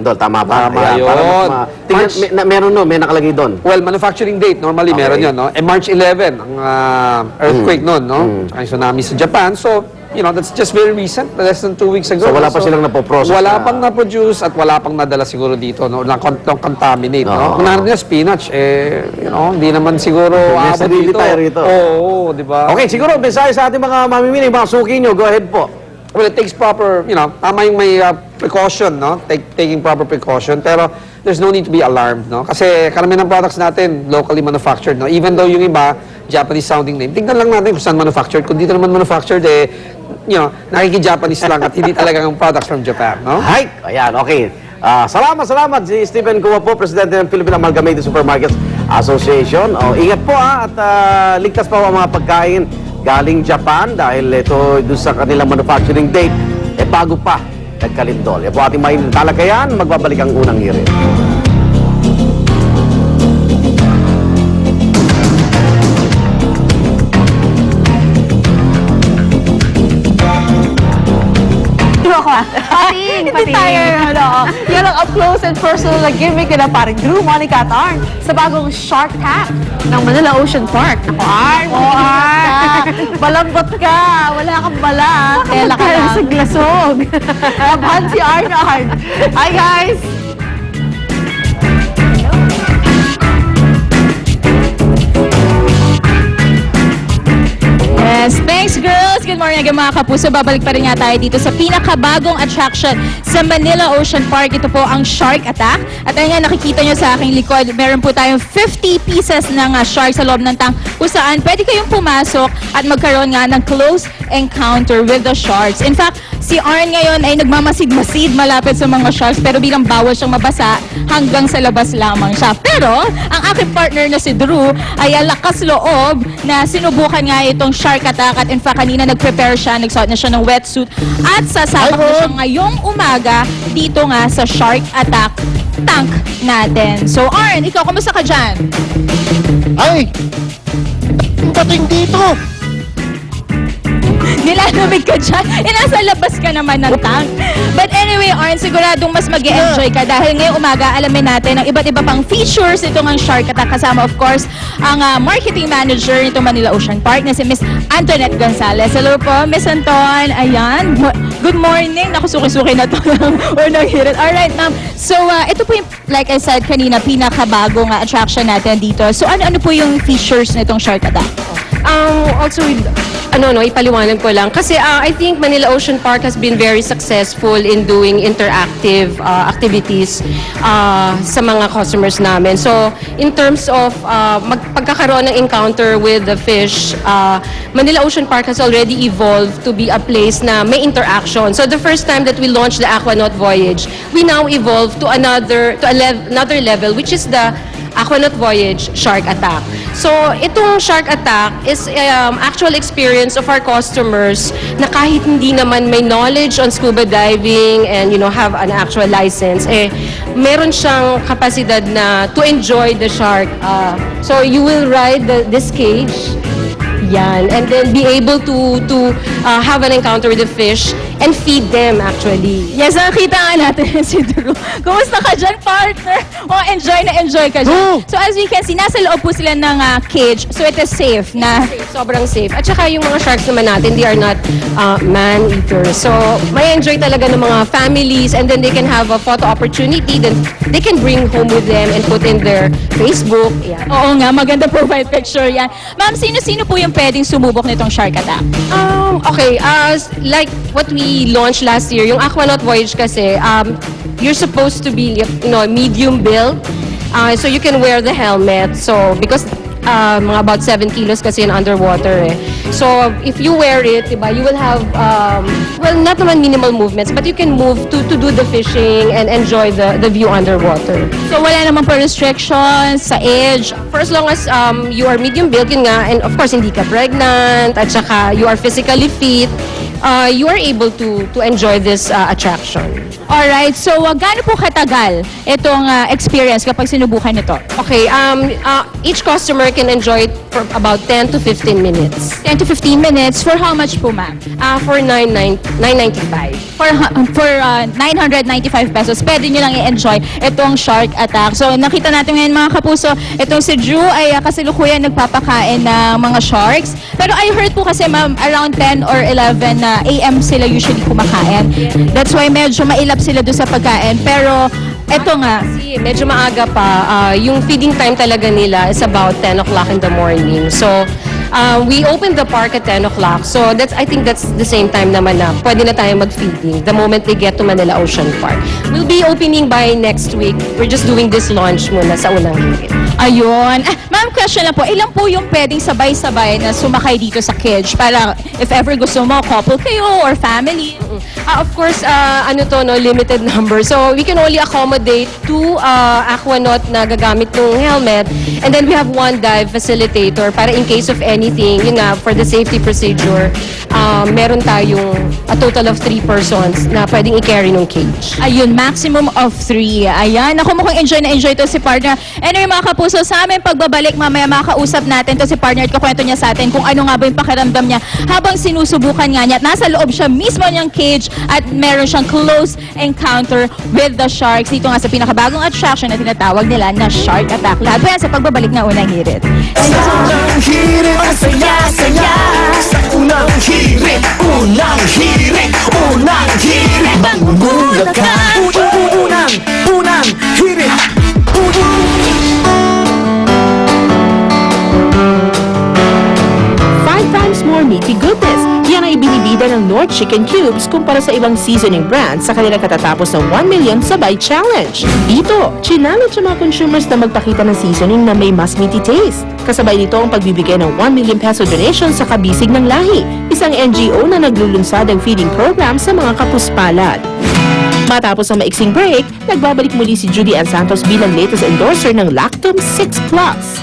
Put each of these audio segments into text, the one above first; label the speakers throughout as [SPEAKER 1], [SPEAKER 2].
[SPEAKER 1] Kalindol. Tama ba?
[SPEAKER 2] Tama
[SPEAKER 1] Ayan,
[SPEAKER 2] yun.
[SPEAKER 1] para meron no, may nakalagay doon.
[SPEAKER 2] Well, manufacturing date, normally
[SPEAKER 1] Okay.
[SPEAKER 2] meron yun, no? March 11, ang earthquake noon, no? Ang tsunami sa Japan. So, that's just very recent, less than 2 weeks ago.
[SPEAKER 1] So, wala pa silang napoprocess
[SPEAKER 2] Wala
[SPEAKER 1] na-
[SPEAKER 2] pang na-produce at wala pang nadala siguro dito, no? Na-contaminate, no? Kung narin niya spinach, hindi naman siguro
[SPEAKER 1] May
[SPEAKER 2] aabot
[SPEAKER 1] sarili
[SPEAKER 2] dito.
[SPEAKER 1] tayo rito.
[SPEAKER 2] Oo, di ba?
[SPEAKER 1] Okay, siguro, mensahe sa ating mga mamimili, mga suki nyo. Go ahead po.
[SPEAKER 2] Well, it takes proper, tama yung may precaution, no? Taking proper precaution. Pero there's no need to be alarmed, no? Kasi karamihan ng products natin, locally manufactured, no? Even though yung iba, Japanese sounding name, tingnan lang natin kung saan manufactured. Kung dito naman manufactured, nakiki-Japanese lang at hindi talaga ang products from Japan, no?
[SPEAKER 1] Hi! Ayan, okay. Salamat si Stephen Cua po, Presidente ng Philippine Amalgamated Supermarkets Association. Ingat po at ligtas pa ang mga pagkain galing Japan dahil ito doon sa kanilang manufacturing date, bago pa nagkalindol. Yan po ating may talakayan, magbabalik ang unang hirit.
[SPEAKER 3] Pating! Hindi tayo, yan ang up close and personal na gimmick nila parang Drew, Monica at Arn sa bagong Shark Tank ng Manila Ocean Park. Ako, Arn! Oo, Arn! Malambot ka! Wala kang bala. Tela ka lang. Sa glasog. Laban si Arn. Hi, guys!
[SPEAKER 4] Yes, thanks girls! Good morning again mga kapuso. Babalik pa rin nga tayo dito sa pinakabagong attraction sa Manila Ocean Park. Ito po ang Shark Attack. At ayun nga, nakikita nyo sa aking likod, meron po tayong 50 pieces ng shark sa loob ng tank kung saan pwede kayong pumasok at magkaroon nga ng close encounter with the sharks. In fact, si Arn ngayon ay nagmamasid-masid malapit sa mga sharks pero bilang bawal siyang mabasa hanggang sa labas lamang siya. Pero ang aking partner na si Drew ay lakas loob na sinubukan nga itong Shark Attack at in fact kanina nag-prepare siya, nagsuot na siya ng wetsuit at sasabak na siya ngayong umaga dito nga sa Shark Attack tank natin. So Arn, ikaw, kumusta ka dyan?
[SPEAKER 5] Ay! Ang dating dito!
[SPEAKER 4] Nilalamig ka dyan. Nasa labas ka naman ng tank. But anyway, Arn, siguradong mas mag-e-enjoy ka dahil ngayong umaga alamin natin ang iba't iba pang features nitong ang Shark Attack. Kasama, of course, ang marketing manager nitong Manila Ocean Park na si Miss Antoinette Gonzalez. Hello po, Miss Anton. Ayan. Good morning. Naku, suki-suki na to ng unang hirit. Alright, ma'am. So, ito po yung, like I said kanina, pinakabagong attraction natin dito. So, ano-ano po yung features nitong Shark Attack?
[SPEAKER 6] Also, ipaliwanag ko lang. Kasi I think Manila Ocean Park has been very successful in doing interactive activities sa mga customers namin. So, in terms of pagkakaroon ng encounter with the fish, Manila Ocean Park has already evolved to be a place na may interaction. So, the first time that we launched the Aquanaut Voyage, we now evolved to another level, which is the Aquanaut Voyage Shark Attack. So, itong Shark Attack is actual experience of our customers na kahit hindi naman may knowledge on scuba diving and have an actual license, meron siyang kapasidad na to enjoy the shark. So, you will ride this cage. Yan. And then be able to have an encounter with the fish and feed them actually.
[SPEAKER 4] Yes, nakita nga natin si Drew. Kumusta ka dyan, partner? Enjoy ka dyan. So as we can see, nasa loob po sila ng cage. So it is safe na.
[SPEAKER 6] Sobrang safe. At saka yung mga sharks naman natin, they are not man-eaters. So may enjoy talaga ng mga families and then they can have a photo opportunity that they can bring home with them and put in their Facebook. Yan.
[SPEAKER 4] Oo nga, maganda profile picture yan. Ma'am, sino-sino po yung pwedeng sumubok nitong Shark Attack?
[SPEAKER 6] Okay, like what we launched last year, yung Aquanaut Voyage kasi, you're supposed to be, medium build. So you can wear the helmet. So, because mga about 7 kilos kasi in underwater So, if you wear it, diba, you will have, well, not naman minimal movements, but you can move to do the fishing and enjoy the view underwater.
[SPEAKER 4] So wala naman po restrictions sa age?
[SPEAKER 6] For as long as you are medium build, yun nga, and of course, hindi ka pregnant, at saka you are physically fit, you are able to enjoy this attraction.
[SPEAKER 4] Alright, so gaano po katagal itong experience kapag sinubukan ito?
[SPEAKER 6] Okay, each customer can enjoy it for about 10 to 15 minutes.
[SPEAKER 4] 10 to 15 minutes. For how much po, ma'am?
[SPEAKER 6] For $9.95.
[SPEAKER 4] For 995 pesos, pwede nyo lang i-enjoy itong Shark Attack. So, nakita natin ngayon mga kapuso, itong si Drew ay kasalukuyan nagpapakain ng mga sharks. Pero I heard po kasi ma'am, around 10 or 11 AM sila usually kumakain. That's why medyo mailap sila doon sa pagkain. Pero, eto nga,
[SPEAKER 6] Kasi medyo maaga pa. Yung feeding time talaga nila is about 10 o'clock in the morning. So, we opened the park at 10 o'clock. So, I think that's the same time naman na pwede na tayo mag-feeding the moment they get to Manila Ocean Park. We'll be opening by next week. We're just doing this launch muna sa unang linggo.
[SPEAKER 4] ayun. Ma'am, question lang po, ilan po yung pwedeng sabay-sabay na sumakay dito sa cage para if ever gusto mo, couple kayo or family?
[SPEAKER 6] Of course, limited number. So, we can only accommodate 2 aquanaut na gagamit ng helmet. And then we have 1 dive facilitator para in case of anything, yun nga, for the safety procedure, meron tayong a total of 3 persons na pwedeng i-carry ng cage.
[SPEAKER 4] Ayun, maximum of 3. Ayan, ako mukhang enjoy na enjoy to si partner. Anyway, mga kapuso, sa amin pagbabalik, mamaya makakausap natin to si partner at kakwento niya sa atin kung ano nga ba yung pakiramdam niya habang sinusubukan nga niya at nasa loob siya mismo niyang cage at meron siyang close encounter with the sharks. Dito nga sa pinakabagong attraction na tinatawag nila na Shark Attack. Lahat po yan sa pagbabalik na unang hirit.
[SPEAKER 7] Unang hirit, ang saya-saya. Sa unang hirit, unang hirit, unang hirit. Magugulat ka. Unang hirit.
[SPEAKER 8] 5 times more meaty goodness. Yan ang ibinibida ng North Chicken Cubes kumpara sa ibang seasoning brands sa kanilang katatapos ng 1 million sabay challenge. Dito, challenge sa mga consumers na magpakita ng seasoning na may mas meaty taste. Kasabay nito ang pagbibigay ng 1 million peso donation sa Kabisig ng Lahi, isang NGO na naglulunsad ng feeding program sa mga kapuspalad. Matapos ang maiksing break, nagbabalik muli si Judy Ann Santos bilang latest endorser ng Lactum 6 Plus.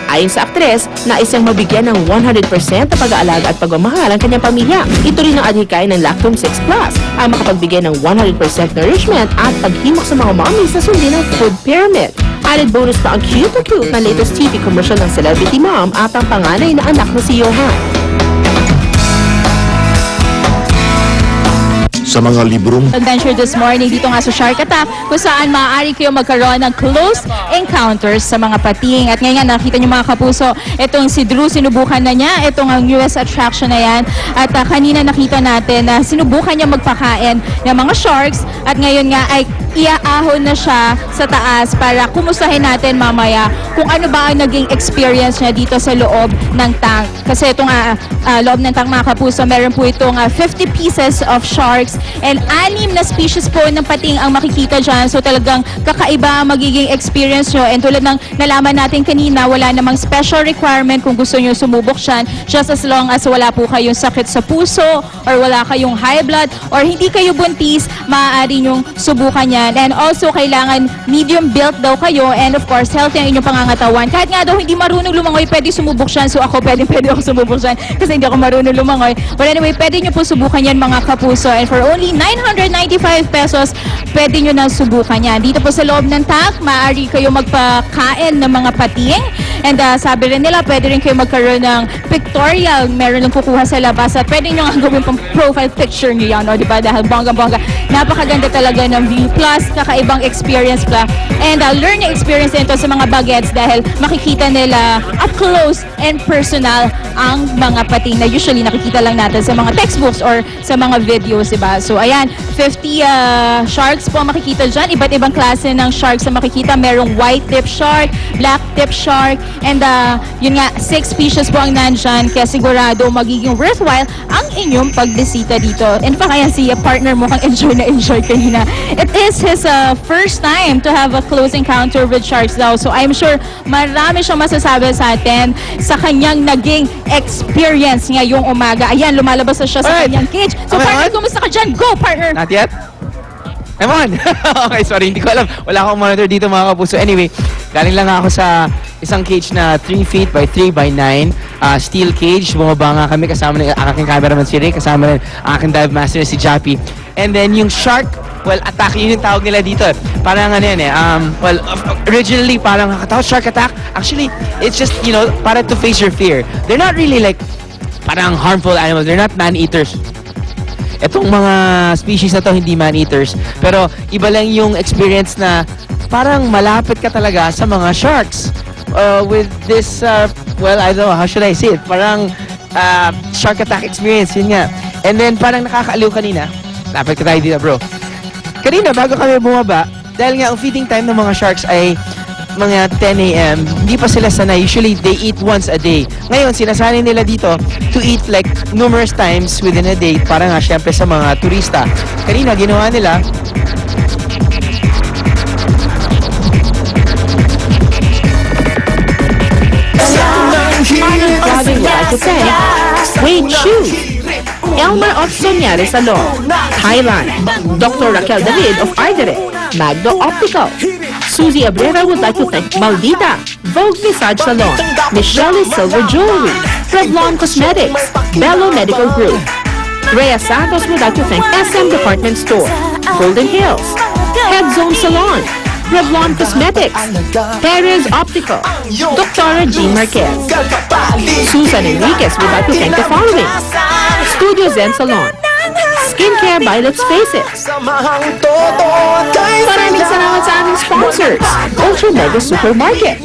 [SPEAKER 8] Ayon sa aktres, nais niyang mabigyan ng 100% na pag-aalaga at pagmamahal ang kanyang pamilya. Ito rin ang adhikain ng Lactum 6 Plus, ang makapagbigay ng 100% nourishment at paghimok sa mga mommies na sundin ng food pyramid. Added bonus pa ang cute na latest TV commercial ng celebrity mom at ang panganay na anak na si Johan.
[SPEAKER 5] Sa mga librong
[SPEAKER 4] Adventure this morning dito nga sa Shark Attack kung saan maaari kayo magkaroon ng close encounters sa mga pating. At ngayon nga, nakita nyo mga kapuso, itong si Drew, sinubukan na niya. Itong ang newest attraction na yan. At kanina nakita natin na sinubukan niya magpakain ng mga sharks. At ngayon nga ay iaahon na siya sa taas para kumustahin natin mamaya kung ano ba ang naging experience niya dito sa loob ng tank. Kasi itong loob ng tank mga kapuso, meron po itong 50 pieces of sharks and 6 na species po ng pating ang makikita dyan. So talagang kakaiba ang magiging experience nyo. And tulad ng nalaman natin kanina, wala namang special requirement kung gusto nyo sumubok dyan. Just as long as wala po kayong sakit sa puso or wala kayong high blood or hindi kayo buntis, maaari nyong subukan yan. And also, kailangan medium built daw kayo and of course, healthy ang inyong pangangatawan. Kahit nga daw hindi marunong lumangoy, pwede sumubok dyan. So ako, pwede ako sumubok dyan kasi hindi ako marunong lumangoy. But anyway, pwede nyo po subukan yan mga kapuso. And for only 995 pesos, pwede nyo na subukan yan. Dito po sa loob ng tank, maaari kayo magpakain ng mga pating. And sabi rin nila, pwede rin kayo magkaroon ng pictorial. Meron lang kukuha sa labas at pwede nyo nga gawin pang profile picture nyo yan. O, diba? Dahil bongga-bongga. Napakaganda talaga ng view. Plus, kakaibang experience pa. And learning experience nito sa mga bagets dahil makikita nila up close and personal ang mga pating na usually nakikita lang natin sa mga textbooks or sa mga videos, diba? So, ayan, 50 sharks po ang makikita dyan. Iba't ibang klase ng sharks na makikita. Merong white tip shark, black tip shark, and yun nga, 6 species po ang nandyan. Kaya sigurado magiging worthwhile ang inyong pagbisita dito. In fact, ayan si partner mo kang enjoy na enjoy kanina. It is his first time to have a close encounter with sharks daw. So I'm sure marami siyang masasabi sa atin sa kanyang naging experience ngayong umaga. Ayan, lumalabas na siya sa
[SPEAKER 9] Alright.
[SPEAKER 4] kanyang cage. So
[SPEAKER 9] Okay,
[SPEAKER 4] partner,
[SPEAKER 9] on?
[SPEAKER 4] kumusta ka dyan? Go, partner!
[SPEAKER 9] Not yet? I'm on! Okay, sorry, hindi ko alam. Wala akong monitor dito mga kapuso. Anyway, galing lang ako sa isang cage na 3 feet by 3 by 9. Steel cage. Bumaba nga kami kasama ng aking cameraman si Ray, kasama rin ang aking dive master si Jappy. And then yung shark well, attack, yun yung tawag nila dito. Parang ano yan well, originally parang nakatawag shark attack. Actually, it's just, you know, para to face your fear. They're not really like parang harmful animals. They're not man-eaters. Etong mga species na to hindi man-eaters. Pero iba lang yung experience na parang malapit ka talaga sa mga sharks. With this, well, I don't know, how should I say it? Parang shark attack experience, yun nga. And then parang nakakaaliw kanina. Lapit ka tayo dito, bro. Kanina, bago kami bumaba, dahil nga ang feeding time ng mga sharks ay mga 10 a.m., hindi pa sila sanay. Usually, they eat once a day. Ngayon, sinasanay nila dito to eat like numerous times within a day para nga syempre sa mga turista. Kanina, ginawa nila,
[SPEAKER 8] Modern Vlogging would like to thank Wade Chu, Elmer of Soñares Salon, Thailand, Dr. Raquel David of Ardere, Magdo Optical. Susie Abrera would like to thank Maldita, Vogue Visage Salon, Michelle Silver Jewelry, Revlon Cosmetics, Bello Medical Group. Rhea Santos would like to thank SM Department Store, Golden Hills, Head Zone Salon, Revlon Cosmetics, Perez Optical, Dr. G. Marquez. Susan Enriquez would like to thank the following: Studio Zen Salon, Skincare by Let's Face It. Maraming salamat sa aming sponsors, Ultra Mega Supermarket.